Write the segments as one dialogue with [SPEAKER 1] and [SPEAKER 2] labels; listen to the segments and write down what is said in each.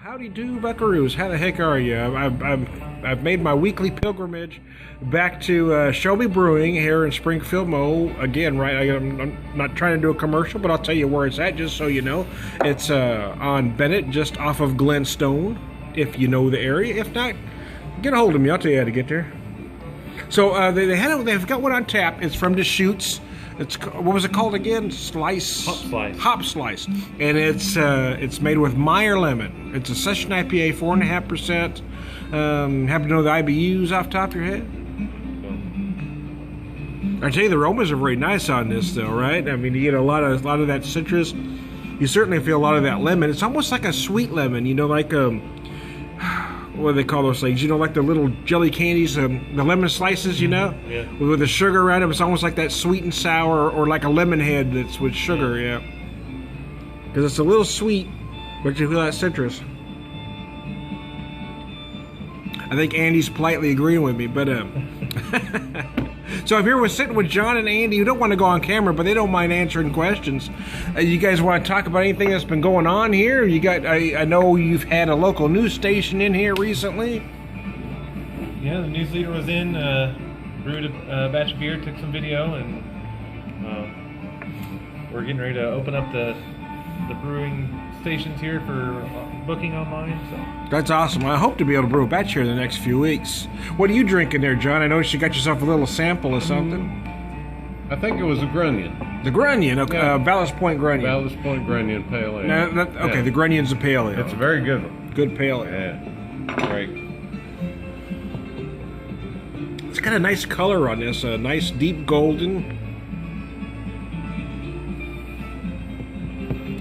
[SPEAKER 1] Howdy do, buckaroos. How the heck are you? I've made my weekly pilgrimage back to Show Me Brewing here in Springfield, Mo. Again, right? I'm not trying to do a commercial, but I'll tell you where it's at just so you know. It's on Bennett, just off of Glenstone, if you know the area. If not, get a hold of me. I'll tell you how to get there. So they've got one on tap. It's from Deschutes. It's, what was it called again? Hop Slice. And it's made with Meyer lemon. It's a session IPA, 4.5%. Happen to know the IBUs off the top of your head? I tell you, the aromas are very nice on this, though, right? I mean, you get a lot of that citrus. You certainly feel a lot of that lemon. It's almost like a sweet lemon, you know, like what do they call those things? You know, like the little jelly candies, the lemon slices, you know?
[SPEAKER 2] Yeah.
[SPEAKER 1] With the sugar around it. It's almost like that sweet and sour, or like a lemon head that's with sugar, yeah. Because it's a little sweet, but you feel that citrus. I think Andy's politely agreeing with me, but so I'm here sitting with John and Andy, who don't want to go on camera, but they don't mind answering questions. You guys want to talk about anything that's been going on here? You got, I know you've had a local news station in here recently.
[SPEAKER 2] Yeah, the news leader was in, brewed a batch of beer, took some video, and we're getting ready to open up the brewing stations here for booking online. So
[SPEAKER 1] that's awesome. I hope to be able to brew a batch here in the next few weeks. What are you drinking there, John? I noticed you got yourself a little sample of something.
[SPEAKER 3] I think it was a Grunion.
[SPEAKER 1] The Grunion, okay.
[SPEAKER 3] Yeah.
[SPEAKER 1] Ballast Point Grunion.
[SPEAKER 3] Ballast Point Grunion Pale Ale.
[SPEAKER 1] No, okay, yeah. The Grunion's a pale ale.
[SPEAKER 3] It's a very good one.
[SPEAKER 1] Good pale ale.
[SPEAKER 3] Yeah, great.
[SPEAKER 1] It's got a nice color on this, a nice deep golden.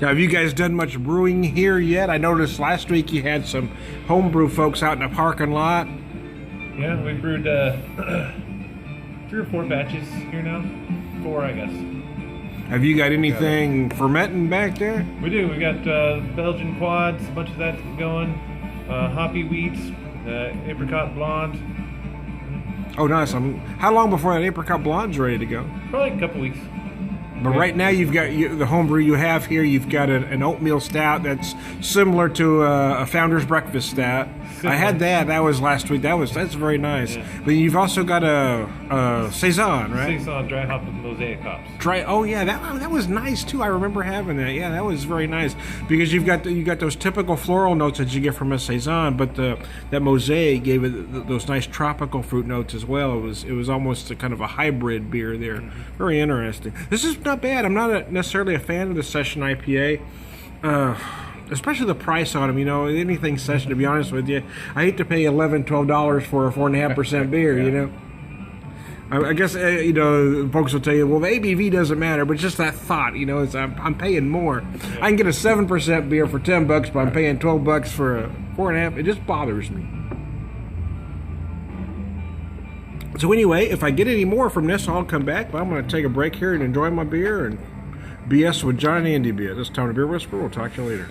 [SPEAKER 1] Now, have you guys done much brewing here yet? I noticed last week you had some homebrew folks out in the parking lot.
[SPEAKER 2] Yeah, we brewed 3 or 4 batches here now. 4, I guess.
[SPEAKER 1] Have you got anything fermenting back there?
[SPEAKER 2] We do. We got Belgian quads, a bunch of that going. Hoppy wheats, apricot blonde.
[SPEAKER 1] Oh, nice. How long before that apricot blonde's ready to go?
[SPEAKER 2] Probably a couple weeks.
[SPEAKER 1] But right now, you've got the homebrew you have here. You've got an oatmeal stout that's similar to a Founder's Breakfast stout. I had that. That was last week. That's very nice. Yeah. But you've also got a saison, right?
[SPEAKER 2] Saison dry hop with mosaic hops.
[SPEAKER 1] Oh yeah, that was nice too. I remember having that. Yeah, that was very nice because you got those typical floral notes that you get from a saison, but that mosaic gave it those nice tropical fruit notes as well. It was almost a kind of a hybrid beer there. Mm-hmm. Very interesting. This is not bad. I'm not necessarily a fan of the session IPA. Especially the price on them, you know, anything session, to be honest with you. I hate to pay $11, $12 for a 4.5% beer, you know. I guess, you know, folks will tell you, well, the ABV doesn't matter, but just that thought, you know, I'm paying more. I can get a 7% beer for $10, but I'm paying $12 for a 4.5. It just bothers me. So anyway, if I get any more from this, I'll come back, but I'm going to take a break here and enjoy my beer and BS with John and Andy beer. This is Time to Beer Whisper. We'll talk to you later.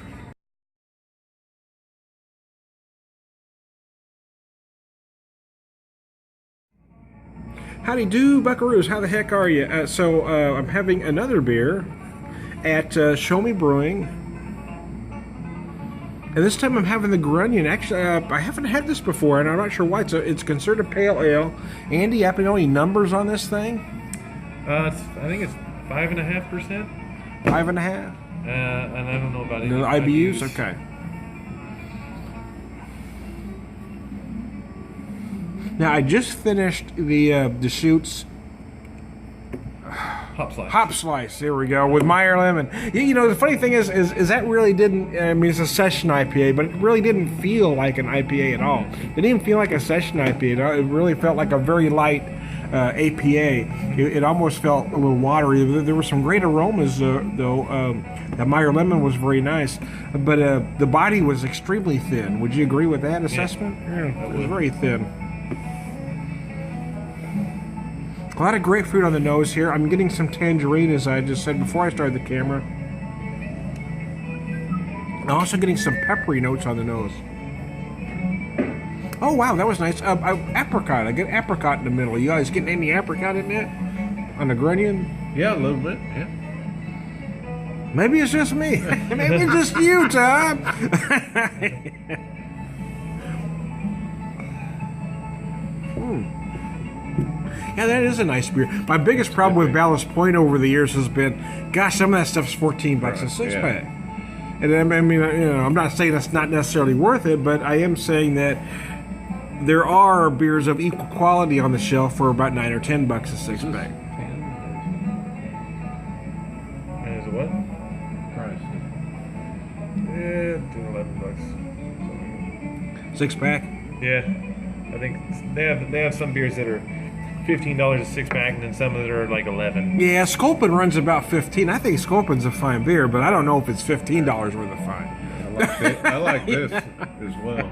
[SPEAKER 1] Howdy do, buckaroos. How the heck are you? I'm having another beer at Show Me Brewing. And this time I'm having the Grunion. Actually, I haven't had this before, and I'm not sure why. It's considered a pale ale. Andy, you happen to know any numbers on this thing?
[SPEAKER 2] I think it's 5.5%.
[SPEAKER 1] 5.5?
[SPEAKER 2] And I don't know about any
[SPEAKER 1] IBUs? Okay. Now, I just finished the Deschutes Hop Slice. There we go, with Meyer lemon. You know, the funny thing is that really didn't, I mean, it's a session IPA, but it really didn't feel like an IPA at all. It didn't even feel like a session IPA at all. It really felt like a very light APA. It almost felt a little watery. There were some great aromas, though. That Meyer lemon was very nice, but the body was extremely thin. Would you agree with that assessment? Yeah, it was very thin. A lot of grapefruit on the nose here. I'm getting some tangerine, as I just said before I started the camera. I'm also getting some peppery notes on the nose. Oh, wow, that was nice. Apricot. I get apricot in the middle. You guys getting any apricot in that? On the Grunion?
[SPEAKER 3] Yeah, a little bit, yeah.
[SPEAKER 1] Maybe it's just me. Maybe it's just you, Tom. Yeah, that is a nice beer. My biggest problem with Ballast Point over the years has been, gosh, some of that stuff's $14 a six-pack. And I mean, I'm not saying that's not necessarily worth it, but I am saying that there are beers of equal quality on the shelf for about $9 or $10 a six-pack.
[SPEAKER 2] And is it what?
[SPEAKER 3] Price.
[SPEAKER 2] Yeah, $11.
[SPEAKER 1] Six-pack?
[SPEAKER 2] Yeah, I think they have some beers that are $15 a six pack, and then some that are like 11.
[SPEAKER 1] Yeah, Sculpin runs about 15. I think Sculpin's a fine beer, but I don't know if it's $15 worth of fine.
[SPEAKER 3] I like this as well.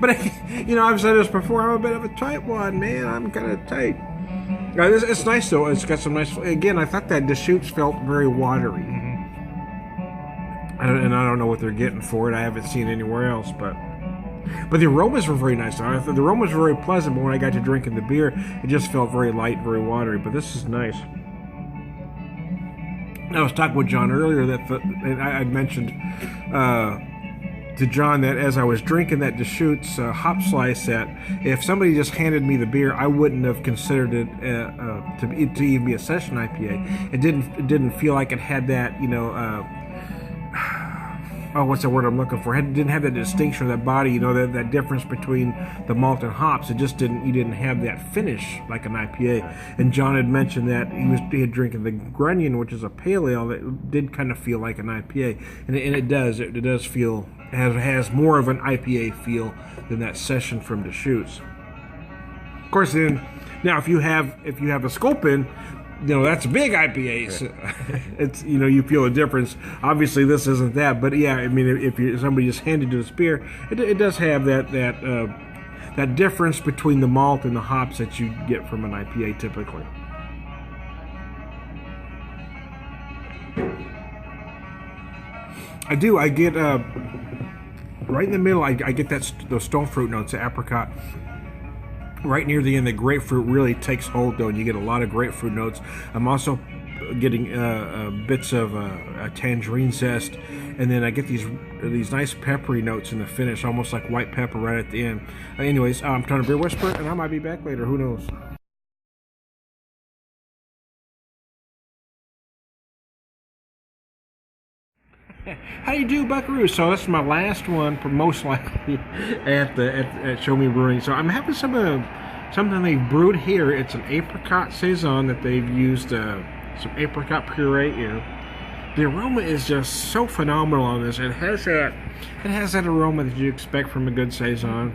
[SPEAKER 1] But I've said this before. I'm a bit of a tight one, man. I'm kind of tight. It's nice though. It's got some nice. Again, I thought that Deschutes felt very watery. I don't know what they're getting for it. I haven't seen it anywhere else, but the aromas were very nice. I thought the aromas were very pleasant, but when I got to drinking the beer, it just felt very light, very watery. But this is nice. I was talking with John earlier that I mentioned to John that as I was drinking that Deschutes hop slice, that if somebody just handed me the beer, I wouldn't have considered it to even be a session IPA. It didn't feel like it had that, what's the word I'm looking for? It didn't have that distinction of that body, that difference between the malt and hops. It just didn't. You didn't have that finish like an IPA. And John had mentioned that he had drinking the Grunion, which is a pale ale that did kind of feel like an IPA, and it does. It does feel has more of an IPA feel than that session from Deschutes. Of course, then now if you have a Sculpin, that's a big IPA. So it's you feel a difference. Obviously, this isn't that, but yeah, I mean, if somebody just handed you this beer, it does have that difference between the malt and the hops that you get from an IPA typically. I do. I get right in the middle. I get those stone fruit notes, the apricot. Right near the end, the grapefruit really takes hold, though, and you get a lot of grapefruit notes. I'm also getting bits of a tangerine zest, and then I get these nice peppery notes in the finish, almost like white pepper right at the end. Anyways, I'm trying to beer whisper, and I might be back later. Who knows? How do you do, Buckaroo? So this is my last one, most likely at Show Me Brewing. So I'm having something they've brewed here. It's an apricot saison that they've used some apricot puree in. The aroma is just so phenomenal on this. It has that aroma that you expect from a good saison.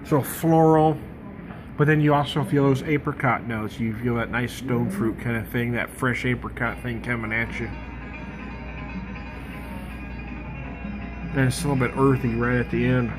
[SPEAKER 1] So floral. But then you also feel those apricot notes. You feel that nice stone fruit kind of thing, that fresh apricot thing coming at you. And it's a little bit earthy right at the end.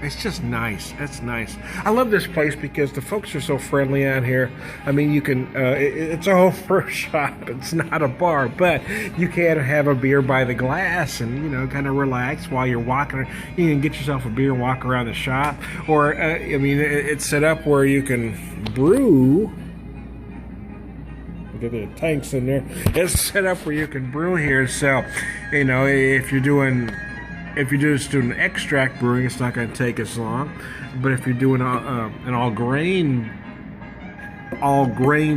[SPEAKER 1] It's just nice. That's nice. I love this place because the folks are so friendly out here. I mean, you can, it's a home brew shop. It's not a bar, but you can have a beer by the glass and, kind of relax while you're walking. You can get yourself a beer and walk around the shop. Or, it's set up where you can brew. Look at the tanks in there. It's set up where you can brew here. So, if you're just doing extract brewing, it's not going to take as long. But if you're doing an all grain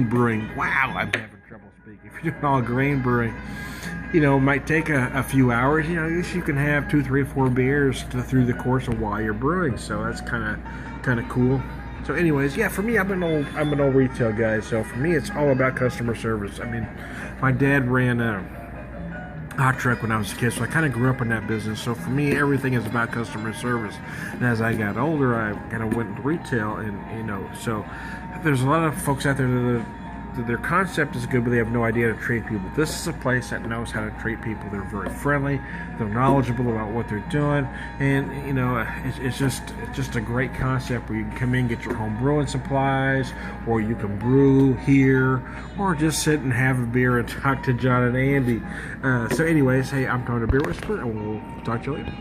[SPEAKER 1] brewing, wow, I'm having trouble speaking. If you're doing all grain brewing, it might take a few hours. At least you can have 2, 3, 4 beers through the course of while you're brewing. So that's kind of cool. So, anyways, yeah, for me, I'm an old retail guy. So for me, it's all about customer service. I mean, my dad ran hot truck when I was a kid, so I kind of grew up in that business. So for me, everything is about customer service. And as I got older, I kind of went into retail, and so there's a lot of folks out there that their concept is good, but they have no idea how to treat people. This is a place that knows how to treat people. They're very friendly. They're knowledgeable about what they're doing, and it's just a great concept where you can come in, get your home brewing supplies, or you can brew here, or just sit and have a beer and talk to John and Andy. So anyways, hey, I'm Tony Beer Whisperer, and we'll talk to you later.